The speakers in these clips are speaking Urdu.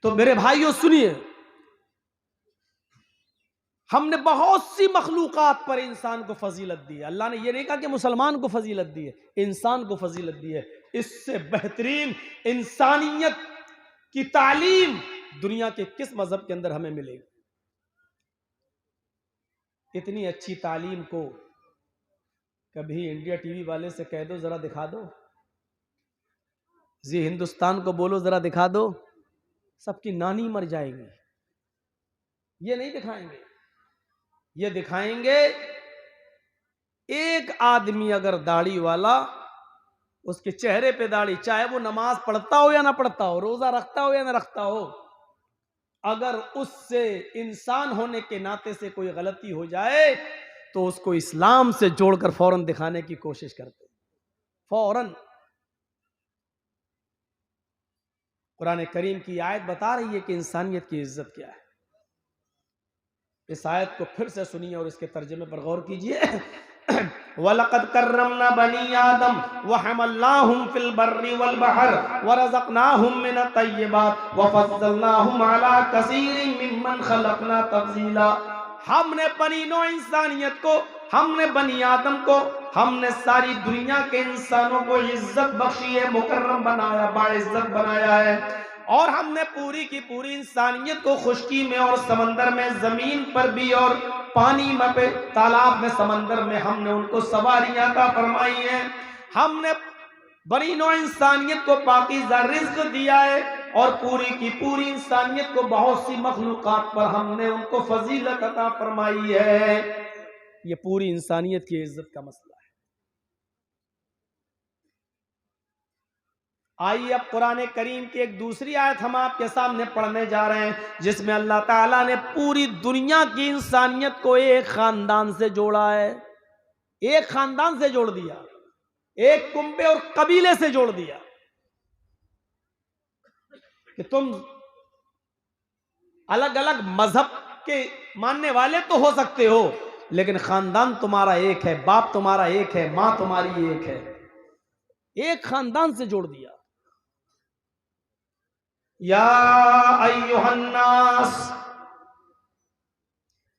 تو میرے بھائیوں سنیے، ہم نے بہت سی مخلوقات پر انسان کو فضیلت دی ہے. اللہ نے یہ نہیں کہا کہ مسلمان کو فضیلت دی ہے، انسان کو فضیلت دی ہے. اس سے بہترین انسانیت کی تعلیم دنیا کے کس مذہب کے اندر ہمیں ملے گی؟ اتنی اچھی تعلیم کو کبھی انڈیا ٹی وی والے سے کہہ دو ذرا دکھا دو، زی ہندوستان کو بولو ذرا دکھا دو، سب کی نانی مر جائے گی. یہ نہیں دکھائیں گے. یہ دکھائیں گے ایک آدمی اگر داڑھی والا، اس کے چہرے پہ داڑھی، چاہے وہ نماز پڑھتا ہو یا نہ پڑھتا ہو، روزہ رکھتا ہو یا نہ رکھتا ہو، اگر اس سے انسان ہونے کے ناطے سے کوئی غلطی ہو جائے تو اس کو اسلام سے جوڑ کر فوراً دکھانے کی کوشش کرتے ہیں. فوراً. قرآن کریم کی آیت بتا رہی ہے کہ انسانیت کی عزت کیا ہے. اس آیت کو پھر سے سنیے اور اس کے ترجمے پر غور کیجیے. وَلَقَدْ كَرَّمْنَا بَنِي آدَمَ وَحَمَلْنَاهُمْ فِي الْبَرِّ وَالْبَحْرِ وَرَزَقْنَاهُمْ مِنَ الطَّيِّبَاتِ وَفَضَّلْنَاهُمْ عَلَى كَثِيرٍ مِّمَّنْ خَلَقْنَا تَفْضِيلًا. ہم نے بنی نوع انسانیت کو، ہم نے بنی آدم کو، ہم نے ساری دنیا کے انسانوں کو عزت بخشی ہے، مکرم بنایا، باعزت بنایا ہے. اور ہم نے پوری کی پوری انسانیت کو خشکی میں اور سمندر میں، زمین پر بھی اور پانی میں، پہ تالاب میں، سمندر میں، ہم نے ان کو سواریاں عطا فرمائی ہیں. ہم نے بنی نوع انسانیت کو پاکیزہ رزق دیا ہے اور پوری کی پوری انسانیت کو بہت سی مخلوقات پر ہم نے ان کو فضیلت عطا فرمائی ہے. یہ پوری انسانیت کی عزت کا مسئلہ ہے. آئیے اب قرآن کریم کی ایک دوسری آیت ہم آپ کے سامنے پڑھنے جا رہے ہیں، جس میں اللہ تعالیٰ نے پوری دنیا کی انسانیت کو ایک خاندان سے جوڑا ہے. ایک خاندان سے جوڑ دیا، ایک کنبے اور قبیلے سے جوڑ دیا کہ تم الگ الگ مذہب کے ماننے والے تو ہو سکتے ہو، لیکن خاندان تمہارا ایک ہے، باپ تمہارا ایک ہے، ماں تمہاری ایک ہے. ایک خاندان سے جوڑ دیا. یا ایھا الناس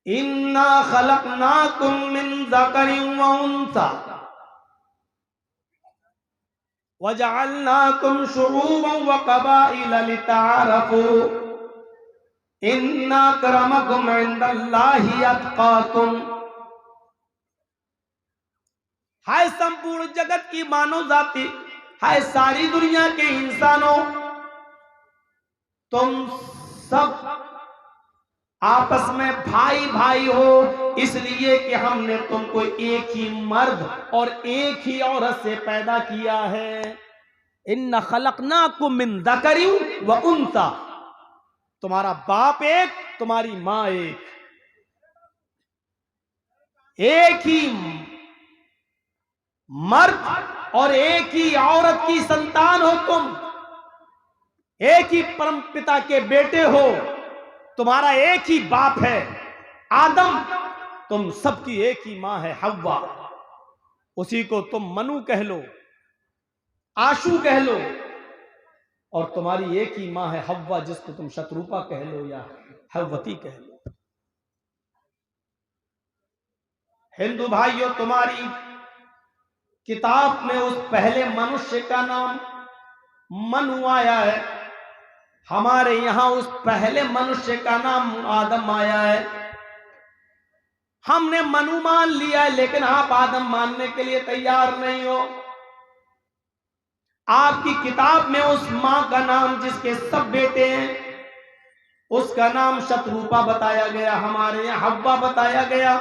انا خلقناکم من ذکر و انثی وجعلناکم شعوبا وقبائل لتعارفوا ان اکرمکم عند اللہ اتقاکم. ہائے سمپورن جگت کی مانو ذاتی، ہائے ساری دنیا کے انسانوں، تم سب آپس میں بھائی بھائی ہو، اس لیے کہ ہم نے تم کو ایک ہی مرد اور ایک ہی عورت سے پیدا کیا ہے. ان خلقناکم من ذکر و انثی، تمہارا باپ ایک، تمہاری ماں ایک، ایک ہی مرد اور ایک ہی عورت کی سنتان ہو تم، ایک ہی پرم پتا کے بیٹے ہو، تمہارا ایک ہی باپ ہے آدم، تم سب کی ایک ہی ماں ہے حوا. اسی کو تم منو کہہ لو، آشو کہہ لو، اور تمہاری ایک ہی ماں ہے حوا، جس کو تم شتروپا کہہ لو یا حوتی کہہ لو. ہندو بھائیوں، تمہاری کتاب میں اس پہلے منشیہ کا نام منو آیا ہے، ہمارے یہاں اس پہلے منشیہ کا نام آدم آیا ہے. ہم نے منو مان لیا ہے، لیکن آپ آدم ماننے کے لیے تیار نہیں ہو. آپ کی کتاب میں اس ماں کا نام جس کے سب بیٹے ہیں، اس کا نام شتروپا بتایا گیا، ہمارے یہاں حوا بتایا گیا.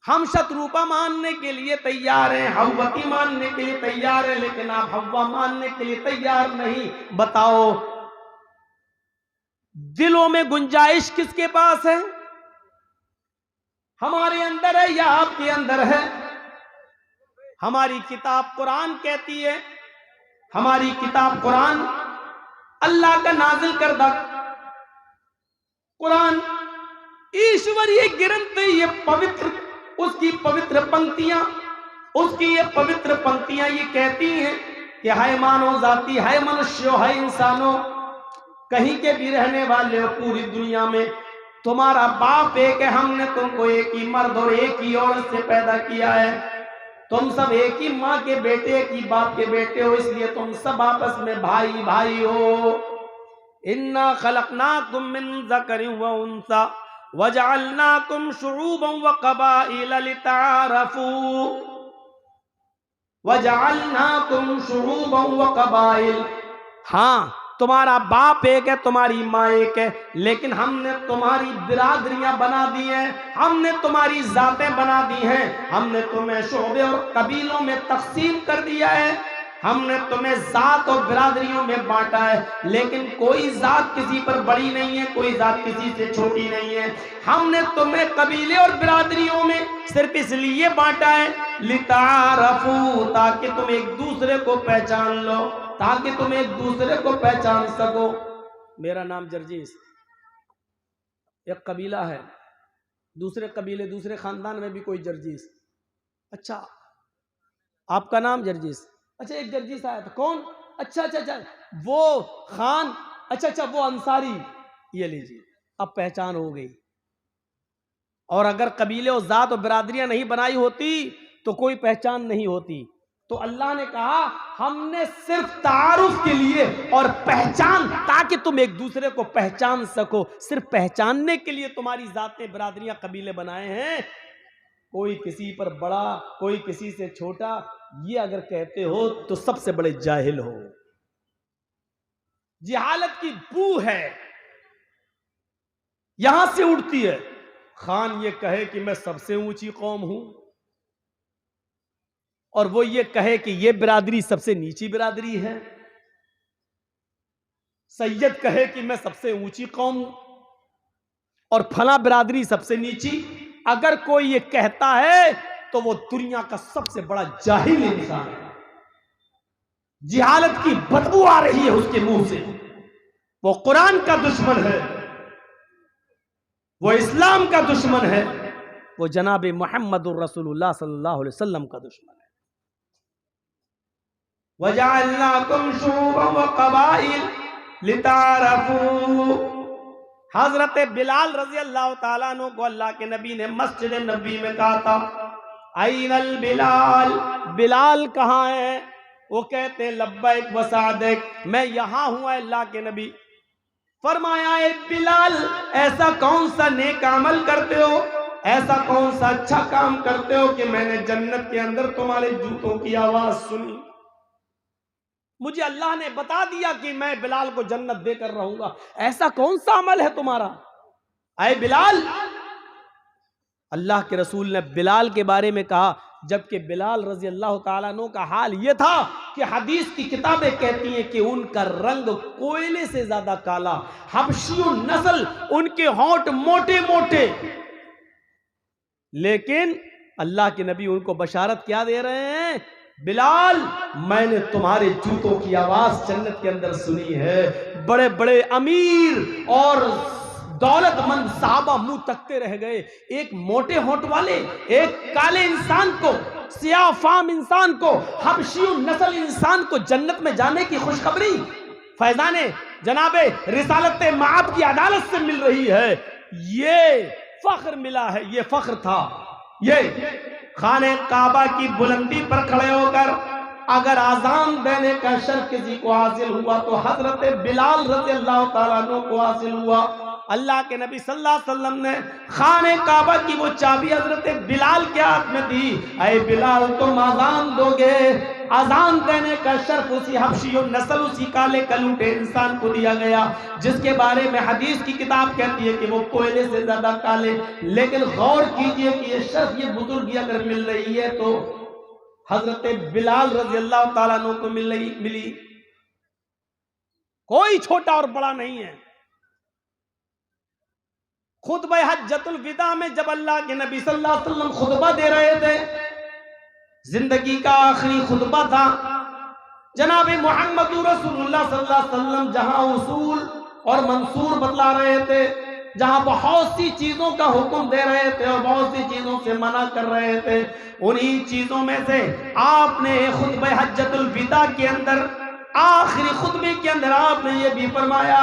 ہم شتروپا ماننے کے لیے تیار ہیں، حوتی ماننے کے لیے تیار ہیں، لیکن آپ حوا ماننے کے لیے تیار نہیں. بتاؤ دلوں میں گنجائش کس کے پاس ہے؟ ہمارے اندر ہے یا آپ کے اندر ہے؟ ہماری کتاب قرآن کہتی ہے، ہماری کتاب قرآن اللہ کا نازل کردہ قرآن ایشوریہ گرنتھ، یہ پوتر، اس کی پوتر پنکتیاں، اس کی یہ پوتر پنکتیاں یہ کہتی ہیں کہ ہے مانو ذاتی، ہے منشیو، ہے انسانوں، کہیں کے بھی رہنے والے ہو پوری دنیا میں، تمہارا باپ ایک ہے، ہم نے تم کو ایک ہی مرد اور ایک ہی عورت سے پیدا کیا ہے، تم سب ایک ہی ماں کے بیٹے ایک ہی باپ کے بیٹے ہو، اس لیے تم سب آپس میں بھائی بھائی ہو۔ اِنَّا خَلَقْنَاكُم مِّن ذَكَرٍ وَأُنثَىٰ وَجَعَلْنَاكُمْ شُعُوبًا وَقَبَائِلَ لِتَعَارَفُوا وَجَعَلْنَاكُمْ شُعُوبًا وَقَبَائِلَ، ہاں تمہارا باپ ایک ہے، تمہاری ماں ایک ہے، لیکن ہم نے تمہاری برادریاں بنا دی ہیں، ہم نے تمہاری ذاتیں بنا دی ہیں، ہم نے تمہیں شعبے اور قبیلوں میں تقسیم کر دیا ہے، ہم نے تمہیں ذات اور برادریوں میں بانٹا ہے، لیکن کوئی ذات کسی پر بڑی نہیں ہے، کوئی ذات کسی سے چھوٹی نہیں ہے۔ ہم نے تمہیں قبیلے اور برادریوں میں صرف اس لیے بانٹا ہے لِتَعَارَفُوا، تاکہ تم ایک دوسرے کو پہچان لو، تاکہ تم ایک دوسرے کو پہچان سکو۔ میرا نام جرجیس، ایک قبیلہ ہے، دوسرے قبیلے دوسرے خاندان میں بھی کوئی جرجیس، اچھا آپ کا نام جرجیس، اچھا ایک جرجیس آیا تھا، کون؟ اچھا اچھا اچھا وہ خان، اچھا اچھا وہ انصاری، یہ لیجیے اب پہچان ہو گئی۔ اور اگر قبیلے اور ذات اور برادریاں نہیں بنائی ہوتی تو کوئی پہچان نہیں ہوتی۔ تو اللہ نے کہا ہم نے صرف تعارف کے لیے اور پہچان، تاکہ تم ایک دوسرے کو پہچان سکو، صرف پہچاننے کے لیے تمہاری ذاتیں برادریاں قبیلے بنائے ہیں۔ کوئی کسی پر بڑا کوئی کسی سے چھوٹا، یہ اگر کہتے ہو تو سب سے بڑے جاہل ہو۔ جہالت کی بو ہے یہاں سے اٹھتی ہے۔ خان یہ کہے کہ میں سب سے اونچی قوم ہوں، اور وہ یہ کہے کہ یہ برادری سب سے نیچی برادری ہے۔ سید کہے کہ میں سب سے اونچی قوم ہوں اور فلاں برادری سب سے نیچی۔ اگر کوئی یہ کہتا ہے تو وہ دنیا کا سب سے بڑا جاہل انسان ہے۔ جہالت کی بدبو آ رہی ہے اس کے منہ سے، وہ قرآن کا دشمن ہے، وہ اسلام کا دشمن ہے، وہ جناب محمد الرسول اللہ صلی اللہ علیہ وسلم کا دشمن ہے۔ وَجَعَلْنَاكُمْ شُعُوبًا وَقَبَائِلَ لِتَعَارَفُوا۔ حضرت بلال رضی اللہ تعالیٰ عنہ کو اللہ کے نبی نے مسجد نبی میں کہا تھا اَيْنَ الْبِلال، بلال کہاں ہے؟ وہ کہتے ہیں لبیک وسعدیک، میں یہاں ہوں اے اللہ کے نبی۔ فرمایا اے بلال، ایسا کون سا نیک عمل کرتے ہو، ایسا کون سا اچھا کام کرتے ہو کہ میں نے جنت کے اندر تمہارے جوتوں کی آواز سنی؟ مجھے اللہ نے بتا دیا کہ میں بلال کو جنت دے کر رہوں گا، ایسا کون سا عمل ہے تمہارا اے بلال؟ اللہ کے رسول نے بلال کے بارے میں کہا، جبکہ بلال رضی اللہ تعالیٰ عنہ کا حال یہ تھا کہ حدیث کی کتابیں کہتی ہیں کہ ان کا رنگ کوئلے سے زیادہ کالا، حبشی نسل، ان کے ہونٹ موٹے موٹے، لیکن اللہ کے نبی ان کو بشارت کیا دے رہے ہیں؟ بلال، میں نے تمہارے جوتوں کی آواز جنت کے اندر سنی ہے۔ بڑے بڑے امیر اور دولت مند صحابہ منہ تکتے رہ گئے، ایک موٹے ہونٹ والے، ایک کالے انسان کو، سیاہ فام انسان کو، حبشی نسل انسان کو جنت میں جانے کی خوشخبری فیضان جناب رسالت معاب کی عدالت سے مل رہی ہے۔ یہ فخر ملا ہے، یہ فخر تھا۔ یہ خانہ کعبہ کی بلندی پر کھڑے ہو کر اگر آذان دینے کا شرف کسی کو حاصل ہوا تو حضرت بلال رضی اللہ تعالیٰ عنہ کو حاصل ہوا۔ اللہ کے نبی صلی اللہ علیہ وسلم نے خانہ کعبہ کی وہ چابی حضرت بلال کے ہاتھ میں دی، اے بلال تم آذان دو گے، آذان دینے کا شرف اسی حبشی نسل، اسی کالے کلوٹے انسان کو دیا گیا جس کے بارے میں حدیث کی کتاب کہتی ہے کہ وہ کوئلے سے زیادہ کالے۔ لیکن غور کیجئے کہ یہ شرف، یہ بزرگی اگر مل رہی ہے تو حضرت بلال رضی اللہ تعالیٰ عنہ کو ملی، کوئی چھوٹا اور بڑا نہیں ہے۔ خطبہ حجۃ الوداع میں جب اللہ کے نبی صلی اللہ علیہ وسلم خطبہ دے رہے تھے، زندگی کا آخری خطبہ تھا، جناب محمد رسول اللہ صلی اللہ علیہ وسلم جہاں اصول اور منصور بتلا رہے تھے، جہاں بہت سی چیزوں کا حکم دے رہے تھے اور بہت سی چیزوں سے منع کر رہے تھے، انہی چیزوں میں سے آپ نے خطبہ حجۃ الوداع کے اندر، آخری خطبے کے اندر آپ نے یہ بھی فرمایا